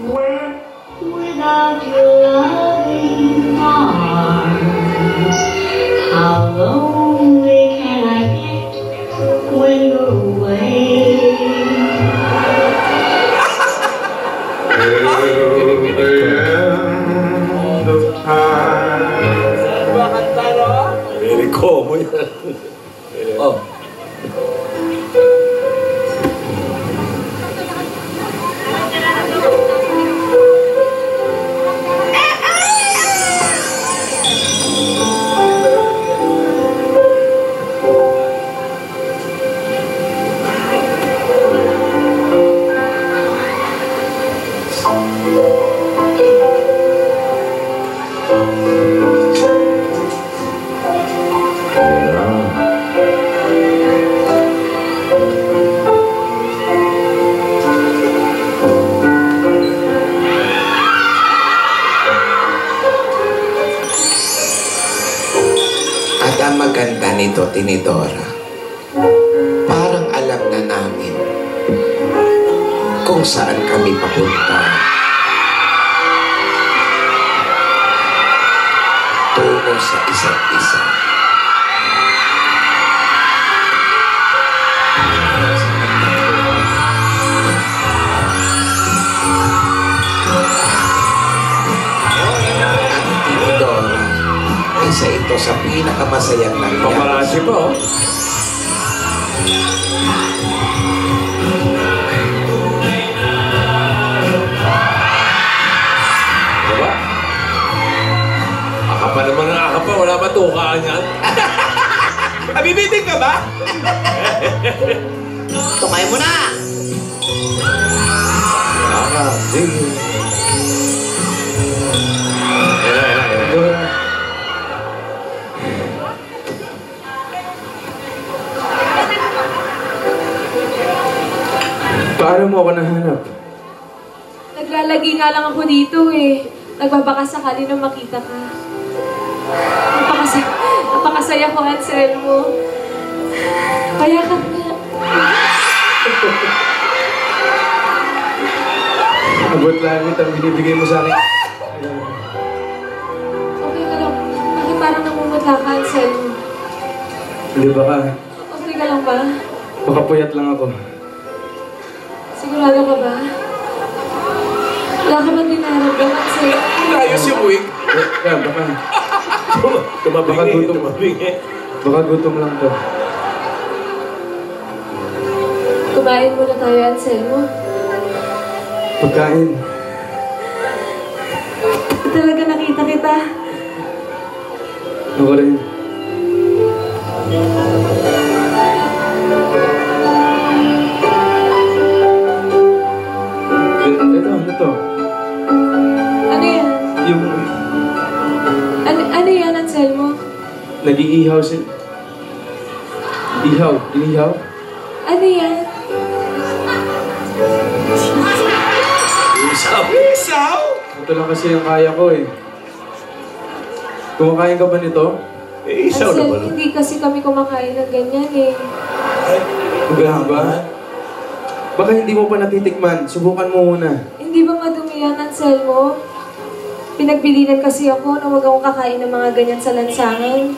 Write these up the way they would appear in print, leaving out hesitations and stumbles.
Without your loving arms, how lonely can I get when you're away? Till the end of time. Very common yan. Oh. At ang maganda nito, Tinidora, parang alam na namin kung saan kami papunta. Tungo sa isa't isa. Ang Tinidora, isa ito sa pinakamasayang nangyari. Paparazzi pa, oh. Diba? Aka pa naman ang aka pa. Wala pa tukaan yan. Nabibiting ka ba? Tumayo mo na! Aka, sige. Paano mo ako nahanap? Naglalagi nga lang ako dito eh. Nagbabaka sakali na makita ka. Napakasaya ko, Anselmo. Kaya ka nga. Abot langit ang binibigay mo sa akin. Okay ka lang. Bakit parang namumutla ka, Anselmo? Hindi ba ka? Okay ka lang ba? Baka puyat lang ako. Sigurado ka ba? Wala ka bang dinaramdaman sa'yo? Ayos yung wig. Baka Tumabingi, gutom. tumabingi. Baka gutom lang to. Kumain muna tayo, Anselmo. Pagkain. Talaga nakita kita. Ako rin. Ano to? Ano yan? Yung Ano yan, Anselmo? nag-iihaw si... Ihaw? Inihaw? Ano yan? Isaw. Isaw? Ito lang kasi yung kaya ko eh. Kumakain ka ba nito? Eh, isaw Anselmo, naman. hindi kasi kami kumakain ng ganyan eh. Ganun ba? Baka hindi mo pa natitikman. Subukan mo muna. Hindi ba madumi yan, Anselmo? Pinagbilinan kasi ako na huwag akong kakain ng mga ganyan sa lansangan.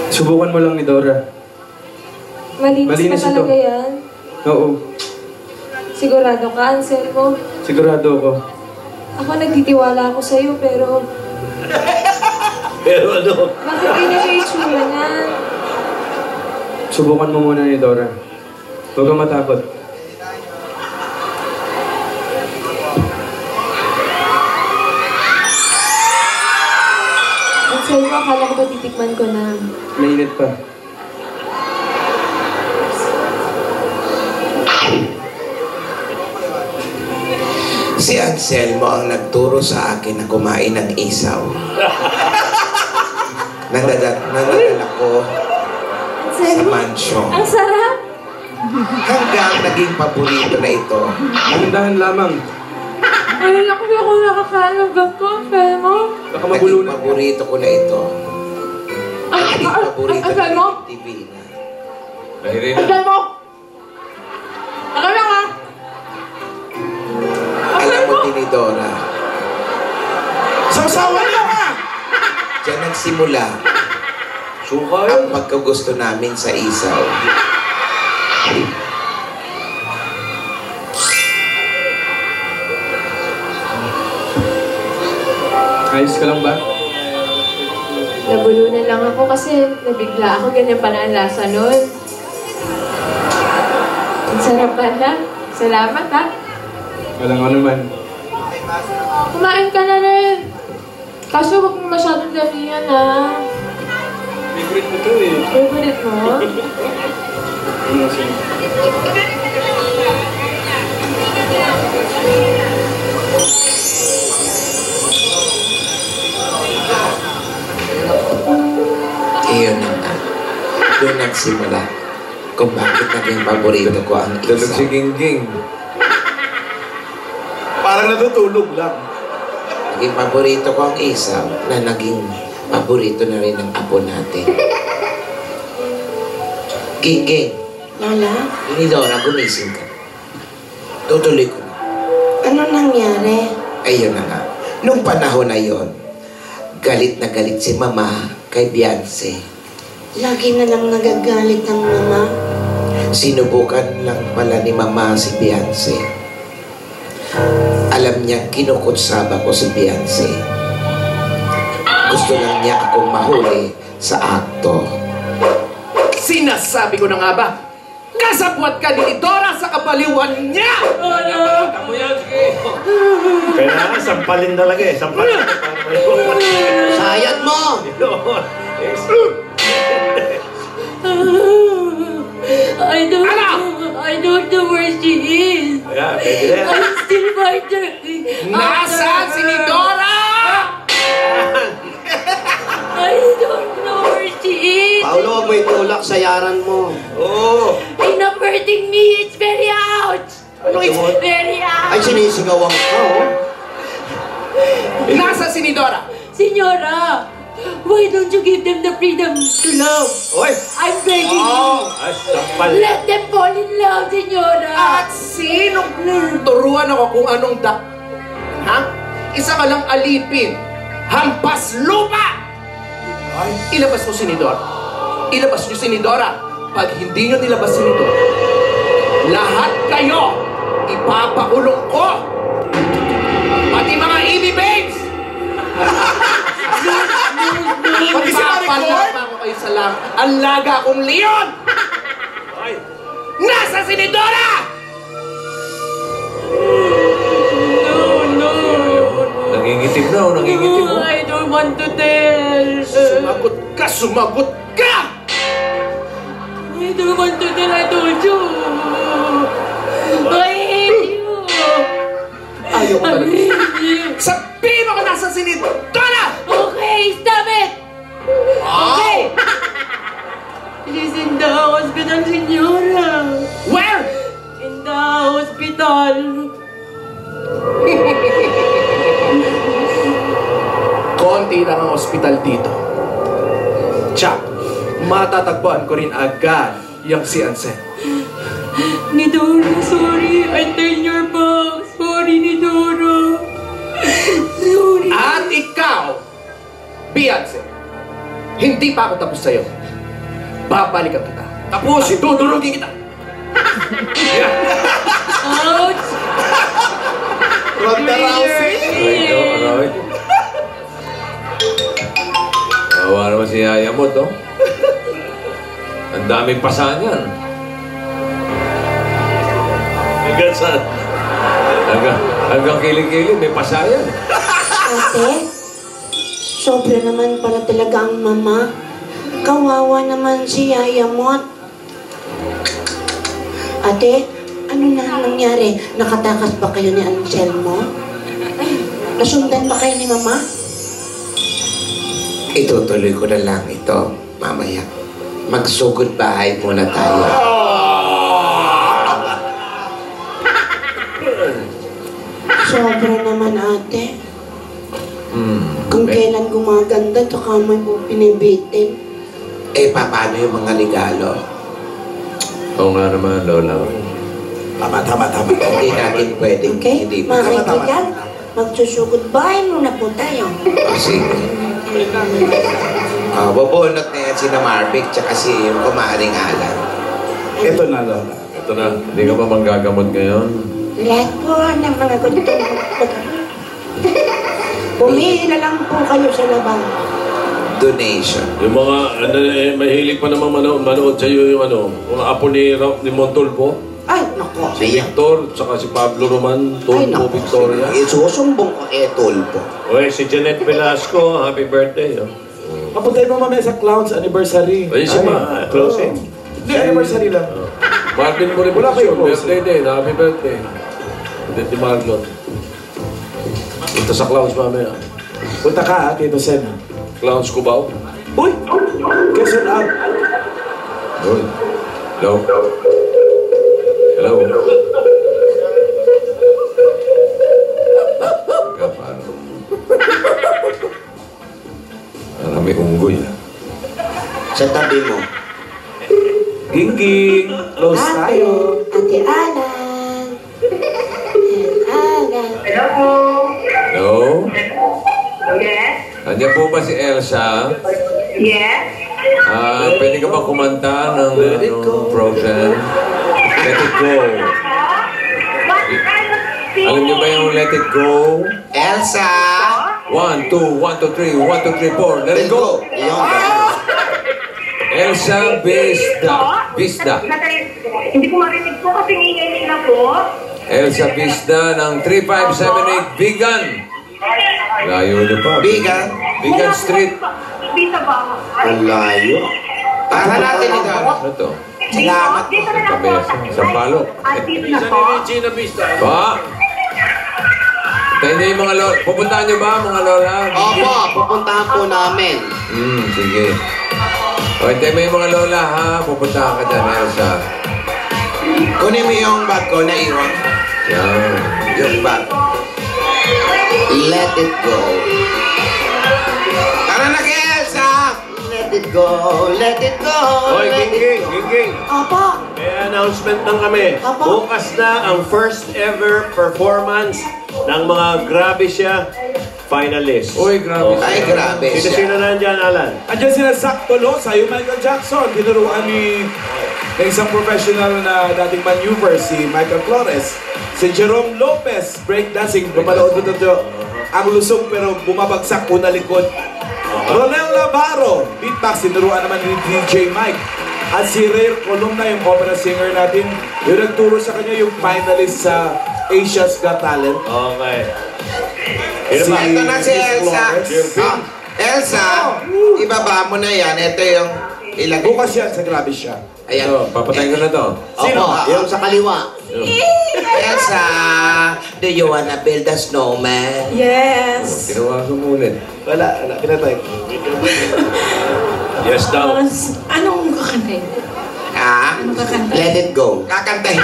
Subukan mo lang ni Dora. Malinis Malinis pa talaga ito. yan. Oo. Sigurado ka, Anselmo? Sigurado ako. Ako nagtitiwala ako sa'yo, pero Pero ano? bakit ganyan yung itsura niyan? Subukan mo muna ni Dora. Huwag kang matakot. Anselmo, akala ko ba titikman ko na? Mainit pa. Si Anselmo ang nagturo sa akin na kumain ng isaw. Nadadala ko sa Anselmo, mansyon. ang sarap! Hanggang naging paborito na ito. Dahan lamang. Ayun ako, hindi ako nakakain ng ganito, Anselmo. Baka magulo Naging na. paborito ko na ito. Naging paborito Anselmo? ng TV na. Ay, rin na. Anselmo! Ako lang ah! nagsimula Suka ang yun. pagkagusto namin sa isaw. Ayos ka lang ba? Nabulunan lang ako kasi nabigla ako. Ganyan pala ang lasa nun. Ang sarap pala. Salamat ha. Walang ano man. Kumain ka na rin. Kaso huwag mo masyadong damihan ha. Favorite mo to eh. Favorite mo? Ano siya? Iyon na nga. Doon nagsimula kung bakit naging paborito ko ang Tulog si isaw. Gingging. Parang natutulog lang. Naging paborito ko ang isaw na naging paborito na rin ng apo natin. Gingging, Lola, ni Dora, gumising ka. Tutuloy ko na. ano nangyari? Ayun na nga. Nung panahon na yon, galit na galit si Mama kay Beyonce. Lagi na lang nagagalit ang mama. Sinubukan lang pala ni Mama si Beyonce. Alam niya, kinukutsaba ko si Beyonce. Gusto lang niya akong mahuli sa akto. Sinasabi ko na nga ba? Kasabwat ka ni Dora sa kabaliwan niya! Tamo yan, sige. Kailangan sampalin talaga eh. Sampalin. Sayad mo! I don't know where she is. Yeah, pwede rin. I'm still fighting. Nasaan si ni Dora? I don't know where she is. Paolo, huwag mo itulak sa yaran mo. Oo. It's not hurting me. It's very out. It's very Ay, out. sinisigawan ka, oh. Nasaan si ni Dora? Señora, why don't you give them the freedom to love? Oy! I'm begging you. Ay, sampal. Let them fall in love, Señora. At sinong turuan ako kung anong Ha? Isa ka lang alipin. Hampas lupa! Ilabas mo si ni Dora. Ilabas niyo si ni Dora. Pag hindi niyo nilabas si ni Dora, lahat kayo ipapakulong ko! Pati mga EB babes! Pati si Maricor! Ako kayo sa lang. Ang laga kong leon! Ay. Nasa si ni Dora! Nangingitim na, oh. Nangingitim, oh. I don't want to tell. Sumagot ka! Sumagot ka! I don't want to tell. I told you. I hate you. Ayaw ko I talaga. hate you. Sabihin mo ka nasa si ni Dora! Okay, stop it. Okay. She's in the hospital, Señora. Where? In the hospital. Konti lang ang ospital dito. Tsak, matatagpuan ko rin agad yung si Ansen. Nidora, sorry. I turned your back. Sorry, Nidora. Sorry. At ikaw, Beyonce, hindi pa ako tapos sa'yo. Babalikan kita. Tapos, tutulugin kita. Ouch! Ronda Rousey. Ay, no, alright. Awa naman si Yaya mo, to. Ang daming pasan yan. Hanggang saan? Hanggang kiling-kiling, may pasa yan. Ate, sobra naman pala talaga ang mama. Kawawa naman si Yaya mo. Ate, ano na nangyari? Nakatakas ba kayo ni Anselmo? Nasundan ba kayo ni mama? Itutuloy ko na lang ito mamaya. Magsugod bahay muna tayo. Sobra naman ate. Kung kailan gumaganda, tsaka may pinibitin. Eh, paano yung mga regalo? Oo nga naman, Lola. Tama. Hindi natin pwedeng Okay, hindi mga kaibigan, magsusugod bahay muna po tayo. Sige. Bubunot na yan si na Marvick tsaka si kumaring Alan. Ito na, Lola. Ito na, hindi ka ba manggagamot ngayon? Lahat po ng mga gusto. Pumili na lang po kayo sa labang. Donation. Yung mga, mahilig pa naman manood sa'yo yung mga apo ni Montulfo. Ay, nako. Si Victor, saka si Pablo Roman, Ay, Tulfo, naku. Victoria. Isusumbong ko kay Tulfo. Oy, si Janet Velasco, happy birthday. Oh. Papuntay mo mamaya sa Clowns anniversary. Ay, si Ma, closing. Hindi, anniversary lang. Martin Wala Bonifacio, kayo birthday din, happy birthday. Hindi ni Marlon. Ito sa Clowns mamaya. Punta ka, ha, Tito Sen. Clowns Cubao. Uy! Quezon Up. Uy. Hello? Hello? Teka, paano? Parang may unggoy. Sa tabi mo. Gingging. Close tayo. Ate Alan. Alan. Hello? Yes? Andiyan po ba si Elsa? Yes? Pwede ka ba kumanta ng Frozen? Let It Go. Alam niyo ba yung Let It Go? Elsa! 1, 2, 1, 2, 3, 1, 2, 3, 4, let it go! Elsa Bisda. Hindi ko marinig po kasi ingay nila po. Elsa Bisda ng 3578 Vegan. Layo niyo pa. Vegan? Vegan Street. Bisa ba? Ang layo. Para natin ito. Ano to? Salamat. Dito na lang po. Sa palok. Dito na po. Ba? Tayo niyo yung mga lola. Pupuntahan niyo ba mga lola? Opo, pupuntahan po namin. Sige. O, tayo mo yung mga lola ha. Pupuntahan ka dyan, Elsa. Kunin mo yung bag ko na iwan. Yan. Yung bag. Let it go. Tara na kay Elsa! Let it go, let it go, Hoy, let it Gingging, go. Gingging. Apa. May announcement lang kami. Apa. Bukas na ang first ever performance ng mga Grabe Siya finalists. Uy, grabe. Ay, grabe siya. Sino-sino nandyan, Alan? Andiyan sila Zach Tolosa, yung Michael Jackson. Tinuruan ni isang professional na dating maneuver, si Michael Flores. Si Jerome Lopez, breakdancing. Pumanood mo ito. Ang lusog pero bumabagsak una likod. Ronel Navarro, beatbox. Tinuruan naman ni DJ Mike. At si Rare Columna, yung opera singer natin. Yung nagturo sa kanya yung finalist sa Asia's Got Talent. Okay. Ito na si Miss Elsa. Flores. Elsa, ibaba mo na yan. Ito yung ilagay. Bukas yan sa Grabe Siya. Ayan. Ito, papatayin ko na to. Sino? Yung sa kaliwa. Elsa, do you wanna build a snowman? Yes. Tinawagan mo ulit. Wala, pinatay. Yes daw. Anong kakantayin? Ha? Let it go. Kakantahin.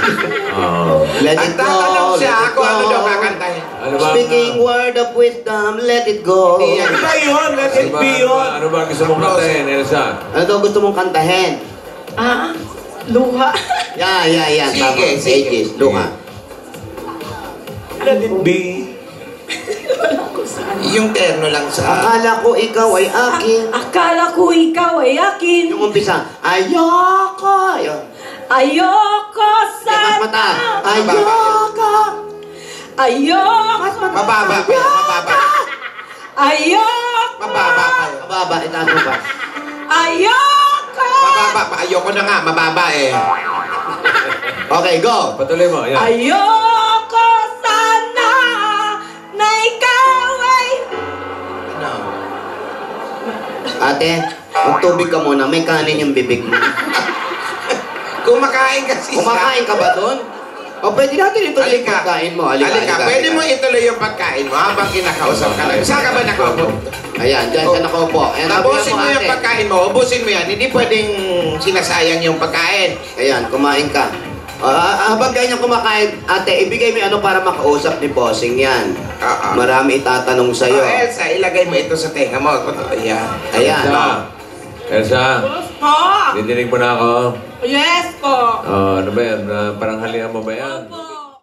Let Ang it go. tatanong siya Let it kung ano daw go. kakantahin. Ano ba? Speaking word of wisdom, let it go. Iba yun, let it be yun. Ano ba gusto mong kantahin, Elsa? Ano daw gusto mong kantahin? Luha. Yan. Sige, Tama. sige. Luha. Let it be. Yung terno lang sa... Akala ko ikaw ay akin. Akala ko ikaw ay akin. Yung umpisa, ayoko. Ayun. Ayoko Mas sana. mata. Ayoko. Ayoko. Mababa pa yan, mababa. Ayoko. Mababa pa yan. Mababa, itaas mo pa. Ayoko. Mababa pa. Ayoko na nga, mababa eh. Okay, go. Patuloy mo, yan. Ayoko sana na ikaw ay... Ano? Ate, magtubig ka muna. May kanin yung bibig mo. Kumakain kasi siya. Kumakain ka ba doon? O pwede natin ituloy yung Halika. pagkain mo. Halika, pwede mo ituloy yung pagkain mo habang kinakausap ka lang. Saan ka ba nakaupo? Ayan, dyan ka nakaupo. Ayan, Tapusin mo sabihan yung ate. pagkain mo, ubusin mo yan. Hindi pwedeng sinasayang yung pagkain. Ayan, kumain ka. Habang ganyan kumakain, ate, ibigay mo yung ano para makausap ni Bossing yan. Marami itatanong sa'yo. Elsa, ilagay mo ito sa tenga mo. Ayan. Ayan. Elsa, Po. didinig mo na ako. Yes po. Ano ba yan? Parang halihan mo ba yan? Opo.